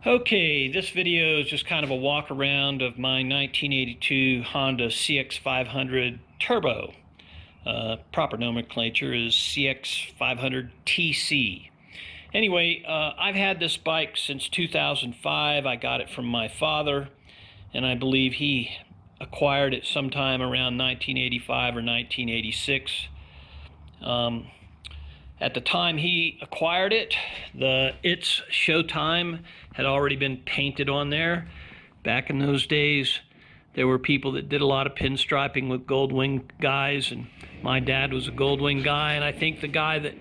Okay, this video is just kind of a walk around of my 1982 Honda CX500 Turbo. Proper nomenclature is CX500TC. Anyway, I've had this bike since 2005. I got it from my father, and I believe he acquired it sometime around 1985 or 1986. At the time he acquired it, It's Showtime had already been painted on there. Back in those days, there were people that did a lot of pinstriping with gold wing guys, and my dad was a gold wing guy, and I think the guy that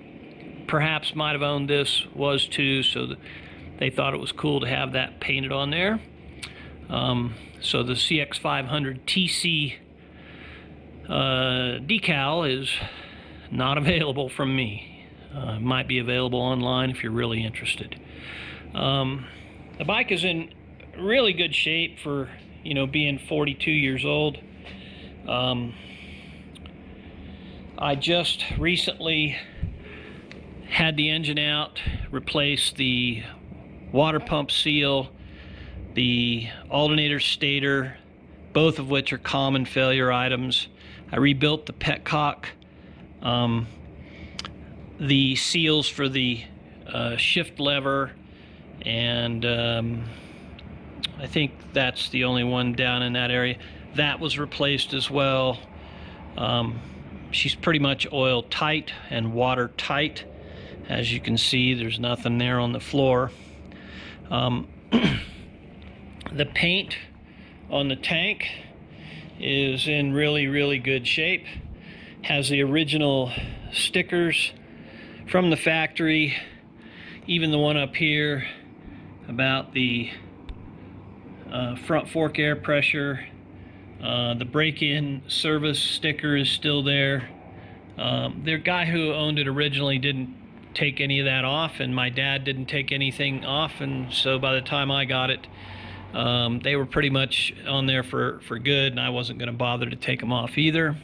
perhaps might have owned this was too, so they thought it was cool to have that painted on there. So the CX500TC decal is not available from me. Might be available online if you're really interested. The bike is in really good shape for, being 42 years old. I just recently had the engine out, replaced the water pump seal, the alternator stator, both of which are common failure items. I rebuilt the petcock. The seals for the shift lever, and I think that's the only one down in that area. That was replaced as well. She's pretty much oil tight and water tight. As you can see, there's nothing there on the floor. The paint on the tank is in really good shape. Has the original stickers from the factory, even the one up here about the front fork air pressure. The break-in service sticker is still there. The guy who owned it originally didn't take any of that off, and my dad didn't take anything off, and so by the time I got it, they were pretty much on there for good, and I wasn't going to bother to take them off either.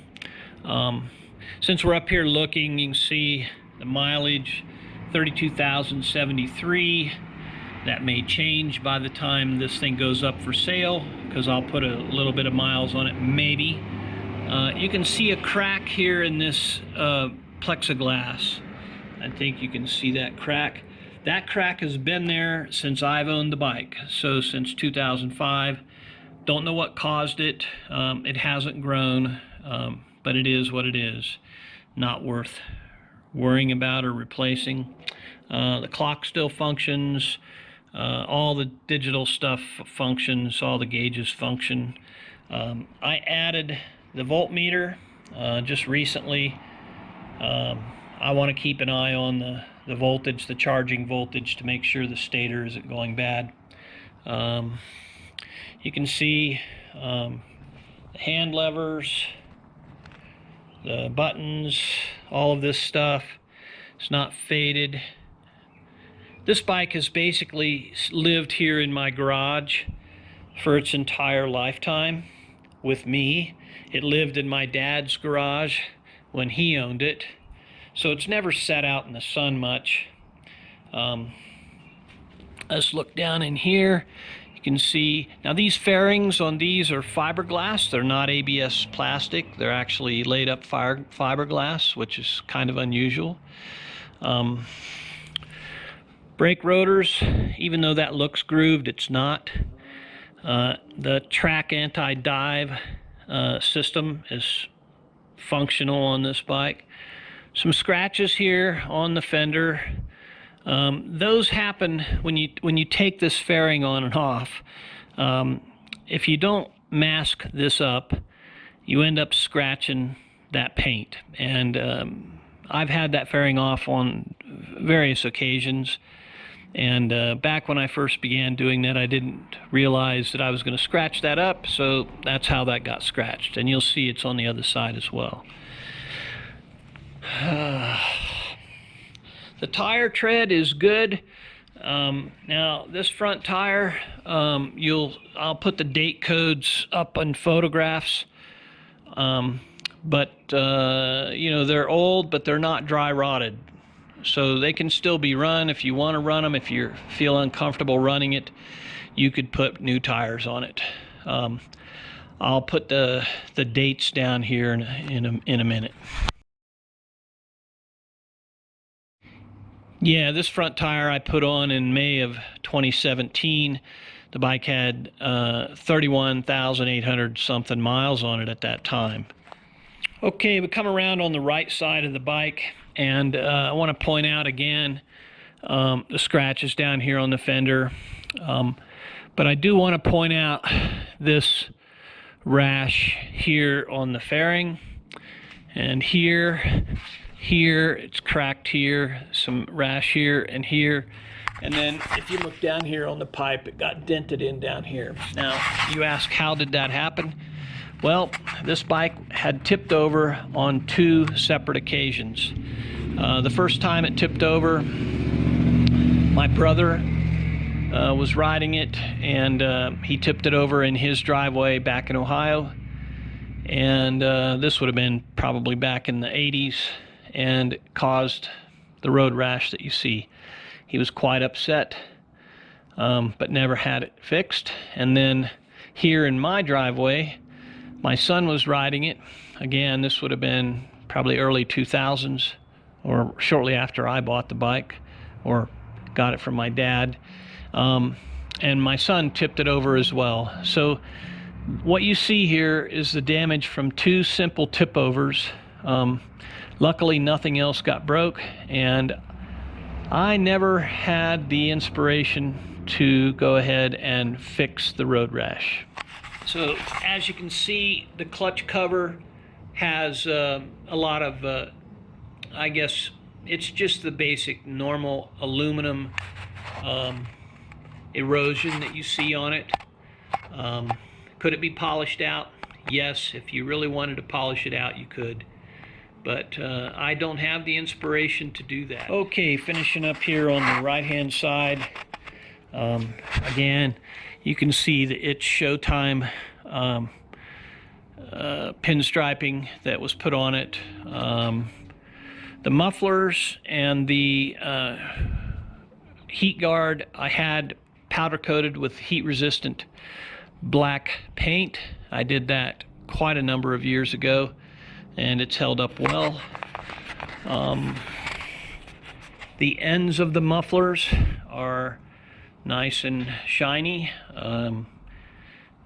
Since we're up here looking, you can see the mileage, 32,073. That may change by the time this thing goes up for sale, because I'll put a little bit of miles on it, maybe. You can see a crack here in this plexiglass. I think you can see that crack. That crack has been there since I've owned the bike, so since 2005. Don't know what caused it. It hasn't grown, but it is what it is. Not worth worrying about or replacing. The clock still functions. All the digital stuff functions. All the gauges function. I added the voltmeter just recently. I want to keep an eye on the voltage, the charging voltage, to make sure the stator isn't going bad. You can see the hand levers, the buttons, all of this stuff. It's not faded. This bike has basically lived here in my garage for its entire lifetime with me. It lived in my dad's garage when he owned it, so it's never sat out in the sun much. Let's look down in here. You can see, now these fairings on these are fiberglass. They're not ABS plastic. They're actually laid up fiberglass, which is kind of unusual. Brake rotors, even though that looks grooved, it's not. The track anti-dive system is functional on this bike. Some scratches here on the fender. Those happen when you take this fairing on and off. If you don't mask this up, you end up scratching that paint. And I've had that fairing off on various occasions. And back when I first began doing that, I didn't realize that I was going to scratch that up, so that's how that got scratched. And you'll see it's on the other side as well. The tire tread is good. Now this front tire, I'll put the date codes up on photographs. But they're old, but they're not dry rotted. so they can still be run. If you want to run them, if you feel uncomfortable running it, you could put new tires on it. I'll put the dates down here in a minute. Yeah, this front tire I put on in May of 2017. The bike had 31,800 something miles on it at that time. Okay, we come around on the right side of the bike, and I want to point out again the scratches down here on the fender. But I do want to point out this rash here on the fairing, and here it's cracked here, some rash here and here, and then if you look down here on the pipe, it got dented in down here. Now you ask, how did that happen? Well, this bike had tipped over on 2 separate occasions. The first time it tipped over, my brother was riding it, and he tipped it over in his driveway back in Ohio, and this would have been probably back in the 80s, and caused the road rash that you see. He was quite upset, but never had it fixed. And then here in my driveway, my son was riding it. Again, this would have been probably early 2000s, or shortly after I bought the bike or got it from my dad. And my son tipped it over as well. So what you see here is the damage from 2 simple tip overs. Luckily, nothing else got broke, and I never had the inspiration to go ahead and fix the road rash. So as you can see, the clutch cover has a lot of, I guess it's just the basic normal aluminum erosion that you see on it. Could it be polished out? Yes, if you really wanted to polish it out, you could. But I don't have the inspiration to do that. Okay, finishing up here on the right-hand side. Again, you can see the It's Showtime pinstriping that was put on it. The mufflers and the heat guard I had powder coated with heat-resistant black paint. I did that quite a number of years ago, and it's held up well. The ends of the mufflers are nice and shiny.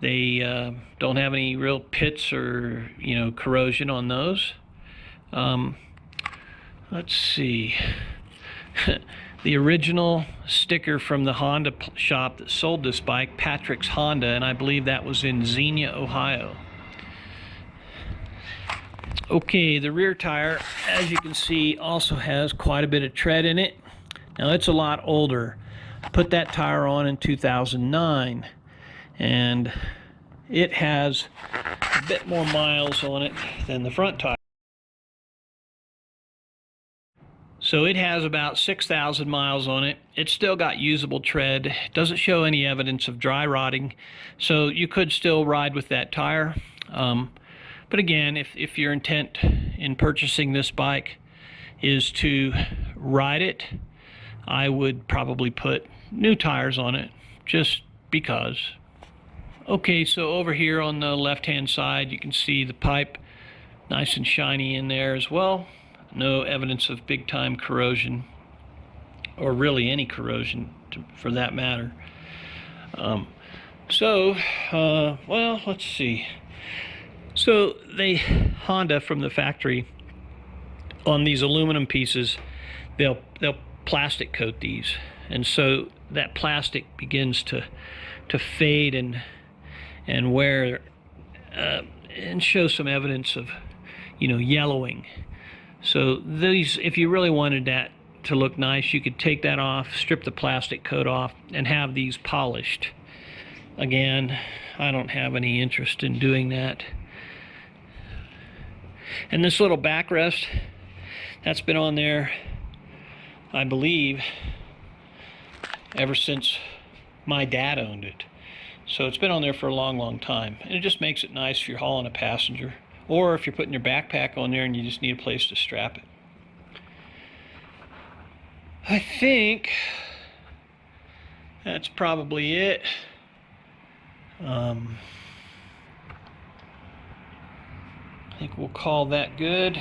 They don't have any real pits or corrosion on those. Let's see. The original sticker from the Honda shop that sold this bike, Patrick's Honda, and I believe that was in Xenia, Ohio. Okay, the rear tire, as you can see, also has quite a bit of tread in it. Now, it's a lot older. I put that tire on in 2009, and it has a bit more miles on it than the front tire. So it has about 6,000 miles on it. It's still got usable tread. It doesn't show any evidence of dry rotting, so you could still ride with that tire. But again, if your intent in purchasing this bike is to ride it, I would probably put new tires on it, just because. Okay, so over here on the left-hand side, you can see the pipe nice and shiny in there as well. No evidence of big-time corrosion, or really any corrosion for that matter. Well, let's see. So Honda from the factory, on these aluminum pieces, they'll plastic coat these, and so that plastic begins to fade and wear and show some evidence of yellowing. So these, if you really wanted that to look nice, you could take that off, strip the plastic coat off, and have these polished. Again, I don't have any interest in doing that. And this little backrest, that's been on there, I believe, ever since my dad owned it. So it's been on there for a long, long time. And it just makes it nice if you're hauling a passenger, or if you're putting your backpack on there and you just need a place to strap it. I think that's probably it. I think we'll call that good.